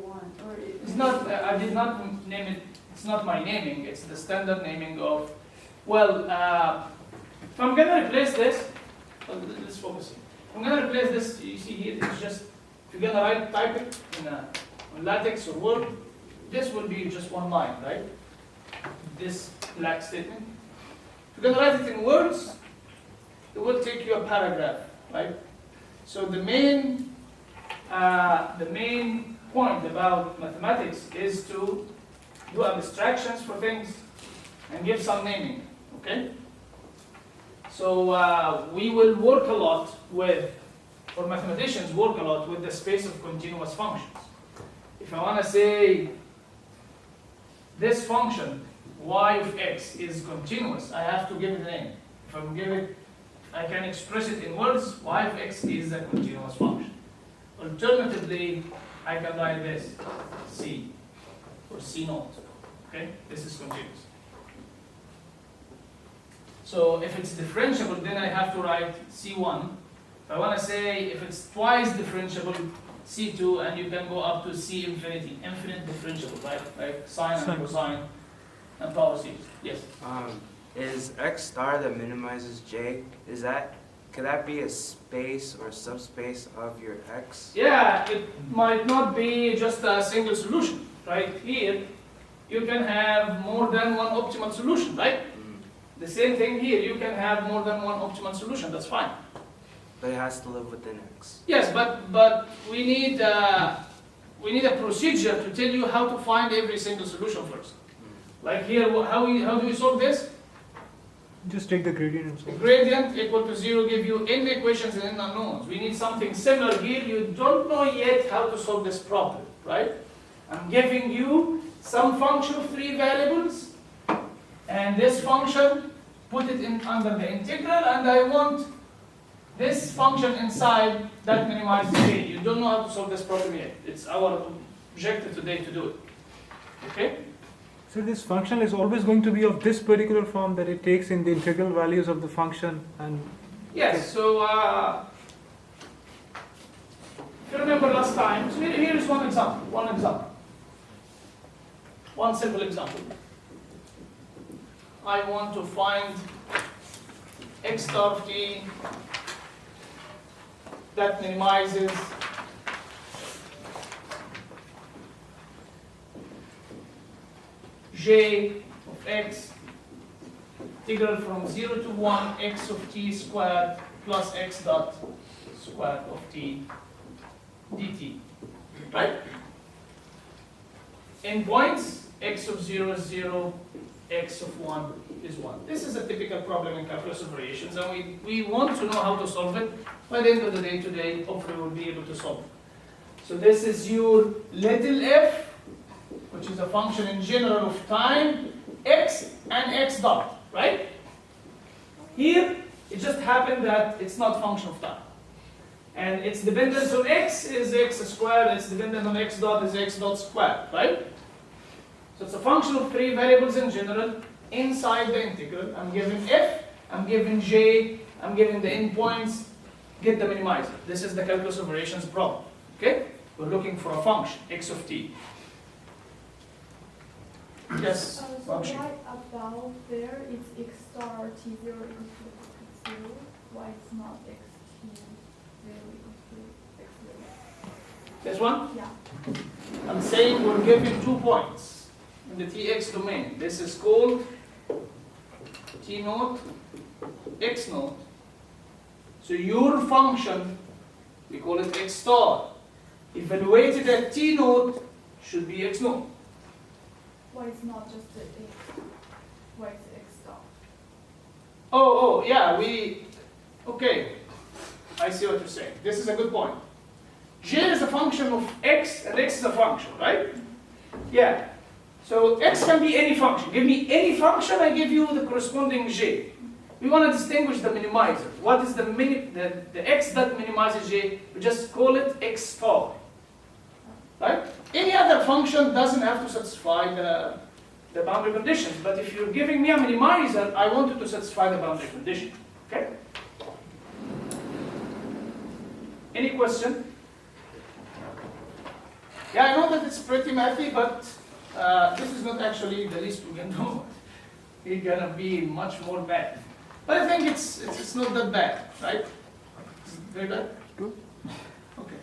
one, or It's not, I did not name it, it's not my naming, it's the standard naming of, well, if I'm going to replace this, let's focus here. I'm going to replace this, you see here, it's just, if you're going to type it in on LaTeX or Word, this will be just one line, right? This black statement. If you're going to write it in words, it will take you a paragraph, right? So the main point about mathematics is to do abstractions for things and give some naming, okay? So we will work a lot with, or mathematicians work a lot with the space of continuous functions. If I want to say this function, y of x, is continuous, I have to give it a name. If I give it, I can express it in words, y of x is a continuous function. Alternatively, I can write this, c, or c naught, okay? This is continuous. So if it's differentiable, then I have to write c1. If I want to say, if it's twice differentiable, c2, and you can go up to c infinity, infinite differentiable, right? Like sine and cosine and power series. Yes? Is x star that minimizes j, could that be a space or subspace of your x? Yeah, it might not be just a single solution. Right here, you can have more than one optimal solution, right? The same thing here, you can have more than one optimal solution, that's fine. But it has to live within x. Yes, but we need a procedure to tell you how to find every single solution first. Like here, how do we solve this? Just take the gradient and The solve. gradient equal to 0 give you n equations and n unknowns. We need something similar here. You don't know yet how to solve this problem, right? I'm giving you some function of 3 variables, and this function, put it in under the integral, and I want this function inside that minimizes j. You don't know how to solve this problem yet. It's our objective today to do it. Okay? So this function is always going to be of this particular form that it takes in the integral values of the function and... Yes, so if you remember last time, so here is one example. One simple example. I want to find x star of t that minimizes j of x, integral from 0 to 1 x of t squared plus x dot squared of t dt, right? Endpoints, x of 0 is 0, x of 1 is 1. This is a typical problem in calculus operations, and we want to know how to solve it. By the end of the day today, hopefully we'll be able to solve it. So this is your little f, which is a function in general of time, x and x dot, right? Here, it just happened that it's not function of time. And its dependence on x is x squared, its dependence on x dot is x dot squared, right? So it's a function of 3 variables in general inside the integral. I'm given f, I'm given j, I'm given the endpoints, get the minimizer. This is the calculus operations problem, okay? We're looking for a function, x of t. Yes, so function. why above there it's x star t0 equals to x0? Why it's not x t0 equals to x0? This one? Yeah. I'm saying we're given 2 points in the tx domain. This is called t naught, x naught. So your function, we call it x star, evaluated at t naught should be x naught. Why it's not just the x? Why it's x star? Oh, yeah, okay. I see what you're saying. This is a good point. J is a function of x, and x is a function, right? Yeah. So x can be any function. Give me any function, I give you the corresponding j. We want to distinguish the minimizer. What is the x that minimizes j? We just call it x star. Right? Any other function doesn't have to satisfy the boundary conditions. But if you're giving me a minimizer, I want it to satisfy the boundary condition. Okay? Any question? Yeah, I know that it's pretty mathy, but this is not actually the least we can do. We're gonna be much more bad. But I think it's not that bad, right? Is it very bad? Good. Okay.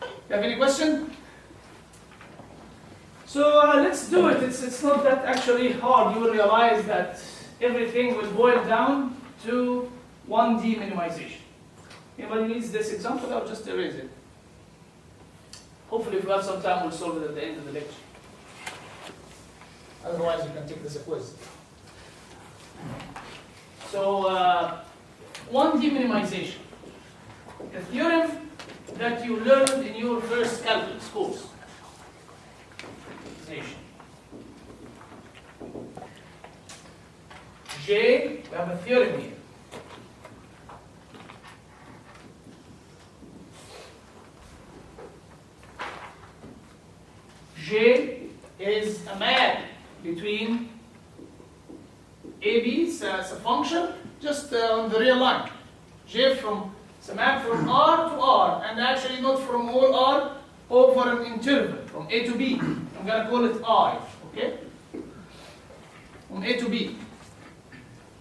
You have any question? So let's do it. It's not that actually hard. You will realize that everything will boil down to 1D minimization. Anybody needs this example? I'll just erase it. Hopefully, if we have some time, we'll solve it at the end of the lecture. Otherwise, you can take this as a quiz. So, 1D minimization. A theorem that you learned in your first calculus course. J, we have a theorem here. J is a map between AB, it's a function just on the real line. J it's a map from R to R, and actually not from all R over an interval from A to B. I'm going to call it I, okay? From A to B.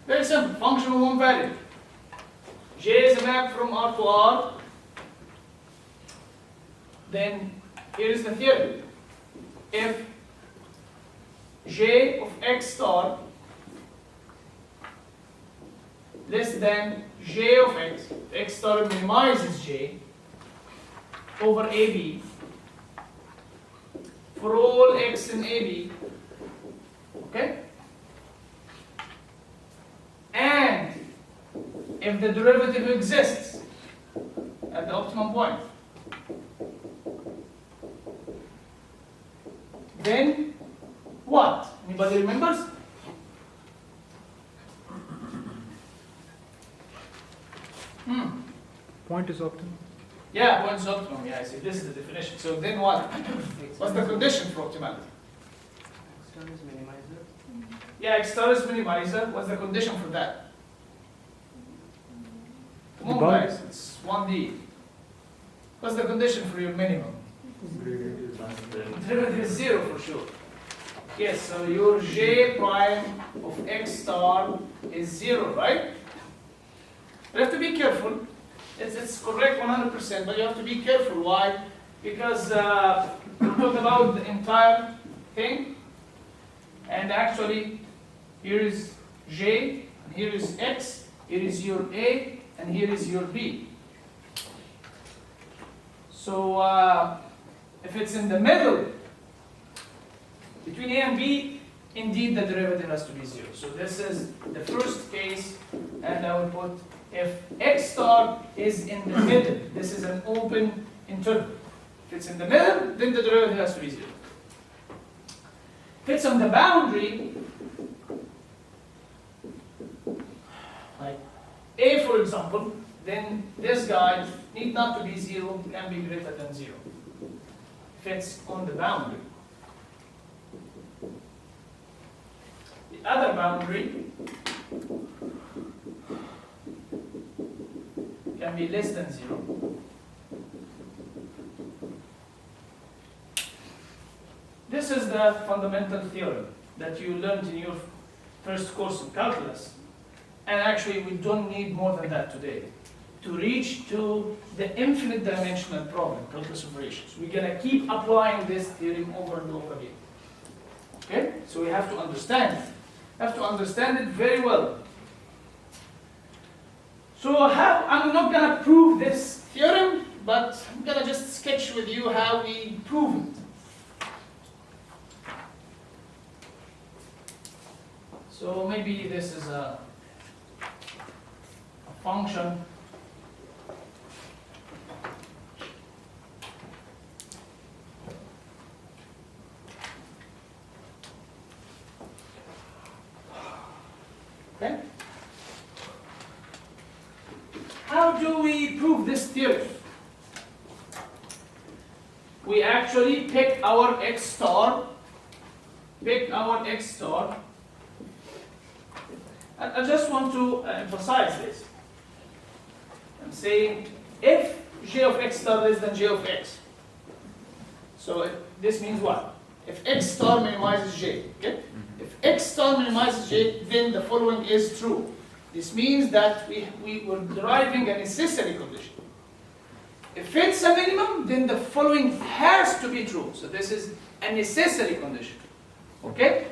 Very simple, function of one variable. J is a map from R to R. Then here is the theorem. If J of X star less than J of X star minimizes J over AB for all X in AB, okay? And if the derivative exists at the optimum point, then what? Anybody remembers? Point is optimum. Yeah, point is optimum. Yeah, I see. This is the definition. So then what? What's the condition for optimality? X is minimizer. Yeah, X star is minimizer. What's the condition for that? Come on, guys. It's 1D. What's the condition for your minimum? Derivative is 0 for sure. Yes, so your J prime of X star is 0, right? You have to be careful. It's correct 100%, but you have to be careful. Why? Because we're talking about the entire thing, and actually here is J, and here is X, here is your A, and here is your B. So if it's in the middle between A and B, indeed the derivative has to be 0. So this is the first case, and I will put if X star is in the middle. This is an open interval. If it's in the middle, then the derivative has to be 0. If it's on the boundary, like A for example, then this guy need not to be 0, can be greater than 0. If it's on the boundary. The other boundary can be less than 0. This is the fundamental theorem that you learned in your first course of calculus. And actually, we don't need more than that today to reach to the infinite dimensional problem, calculus of ratios. We're going to keep applying this theorem over and over again. Okay? So we have to understand it. Have to understand it very well. So I'm not going to prove this theorem, but I'm going to just sketch with you how we prove it. So maybe this is a function. Okay? How do we prove this theorem? We actually pick our X star. I just want to emphasize this. I'm saying if J of X star less than J of X, So this means what? If x star minimizes j, okay? If x star minimizes j, then the following is true. This means that we were deriving a necessary condition. If it's a minimum, then the following has to be true. So this is a necessary condition. Okay?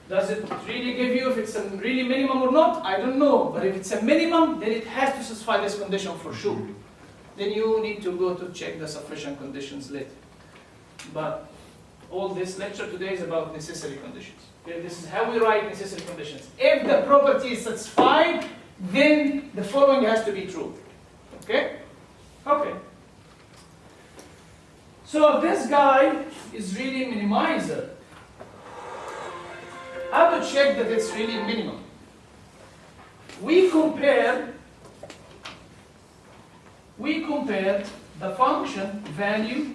Does it really give you if it's a really minimum or not? I don't know. But if it's a minimum, then it has to satisfy this condition for sure. Then you need to go to check the sufficient conditions later. But all this lecture today is about necessary conditions. Okay? This is how we write necessary conditions. If the property is satisfied, then the following has to be true. Okay? Okay. So this guy is really minimizer. How to check that it's really minimum? We compare the function value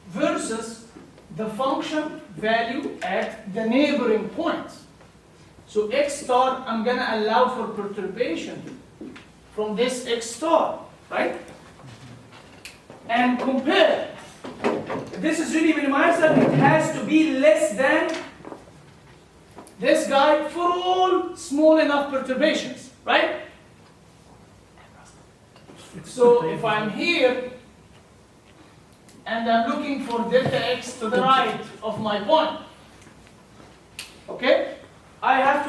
versus the function value at the neighboring points. So x star, I'm going to allow for perturbation from this x star, right? And compare. If this is really minimizer, it has to be less than this guy for all small enough perturbations, right? So if I'm here and I'm looking for delta x to the right of my point, okay? I have to